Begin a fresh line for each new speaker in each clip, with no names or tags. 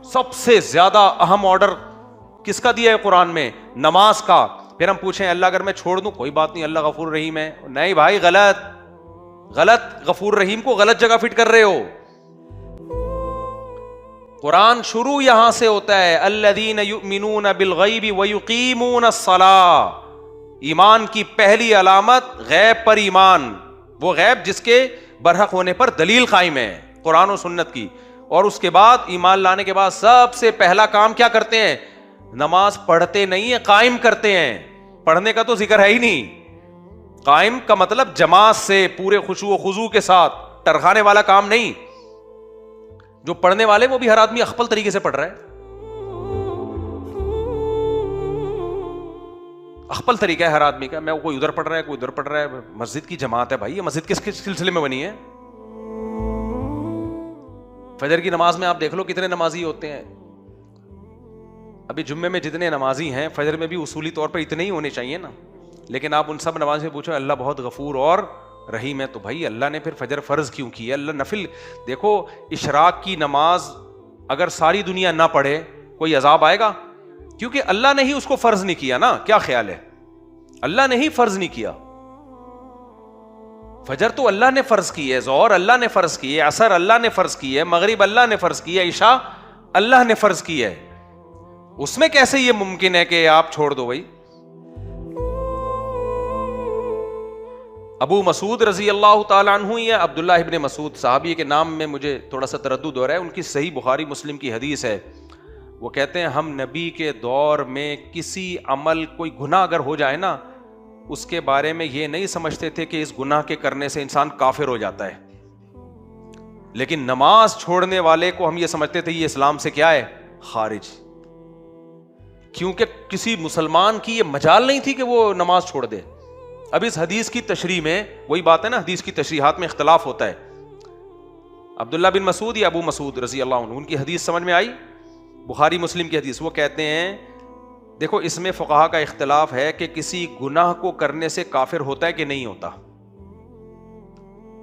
سب سے زیادہ اہم آرڈر کس کا دیا ہے قرآن میں؟ نماز کا. پھر ہم پوچھیں اللہ اگر میں چھوڑ دوں کوئی بات نہیں, اللہ غفور رحیم ہے. نہیں بھائی, غلط. غفور رحیم کو غلط جگہ فٹ کر رہے ہو. قرآن شروع یہاں سے ہوتا ہے, الذین یؤمنون بالغیب ویقیمون الصلاۃ. ایمان کی پہلی علامت غیب پر ایمان, وہ غیب جس کے برحق ہونے پر دلیل قائم ہے قرآن و سنت کی. اور اس کے بعد ایمان لانے کے بعد سب سے پہلا کام کیا کرتے ہیں؟ نماز پڑھتے نہیں ہیں, قائم کرتے ہیں. پڑھنے کا تو ذکر ہے ہی نہیں. قائم کا مطلب جماعت سے, پورے خشوع و خضوع کے ساتھ, ٹرخانے والا کام نہیں. جو پڑھنے والے وہ بھی ہر آدمی اخپل طریقے سے پڑھ رہا ہے, اخپل طریقہ ہے ہر آدمی کا. میں کوئی ادھر پڑھ رہا ہے, کوئی ادھر پڑھ رہا ہے. مسجد کی جماعت ہے بھائی, یہ مسجد کس سلسلے میں بنی ہے؟ فجر کی نماز میں آپ دیکھ لو کتنے نمازی ہوتے ہیں. ابھی جمعے میں جتنے نمازی ہیں, فجر میں بھی اصولی طور پر اتنے ہی ہونے چاہیے نا. لیکن آپ ان سب نماز سے پوچھو اللہ بہت غفور اور رحیم ہے, تو بھائی اللہ نے پھر فجر فرض کیوں کی ہے؟ اللہ نفل. دیکھو اشراق کی نماز اگر ساری دنیا نہ پڑھے کوئی عذاب آئے گا؟ کیونکہ اللہ نے ہی اس کو فرض نہیں کیا نا. کیا خیال ہے؟ اللہ نے ہی فرض نہیں کیا. فجر تو اللہ نے فرض کی ہے, ظہر اللہ نے فرض کی ہے, عصر اللہ نے فرض کی ہے, مغرب اللہ نے فرض کی ہے, عشاء اللہ نے فرض کی ہے. اس میں کیسے یہ ممکن ہے کہ آپ چھوڑ دو بھائی؟ ابو مسعود رضی اللہ تعالیٰ عنہ یا عبداللہ ابن مسعود, صحابی کے نام میں مجھے تھوڑا سا تردد ہو رہا ہے, ان کی صحیح بخاری مسلم کی حدیث ہے. وہ کہتے ہیں ہم نبی کے دور میں کسی عمل کوئی گناہ اگر ہو جائے نا, اس کے بارے میں یہ نہیں سمجھتے تھے کہ اس گناہ کے کرنے سے انسان کافر ہو جاتا ہے. لیکن نماز چھوڑنے والے کو ہم یہ سمجھتے تھے یہ اسلام سے کیا ہے؟ خارج. کیونکہ کسی مسلمان کی یہ مجال نہیں تھی کہ وہ نماز چھوڑ دے. اب اس حدیث کی تشریح میں وہی بات ہے نا, حدیث کی تشریحات میں اختلاف ہوتا ہے. عبداللہ بن مسعود یا ابو مسعود رضی اللہ عنہ, ان کی حدیث سمجھ میں آئی؟ بخاری مسلم کی حدیث. وہ کہتے ہیں دیکھو اس میں فقہا کا اختلاف ہے کہ کسی گناہ کو کرنے سے کافر ہوتا ہے کہ نہیں ہوتا.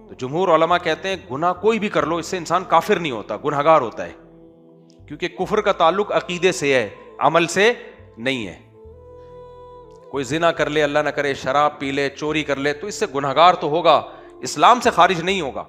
تو جمہور علماء کہتے ہیں گناہ کوئی بھی کر لو اس سے انسان کافر نہیں ہوتا, گنہگار ہوتا ہے. کیونکہ کفر کا تعلق عقیدے سے ہے, عمل سے نہیں ہے. کوئی زنا کر لے, اللہ نہ کرے, شراب پی لے, چوری کر لے, تو اس سے گنہگار تو ہوگا, اسلام سے خارج نہیں ہوگا.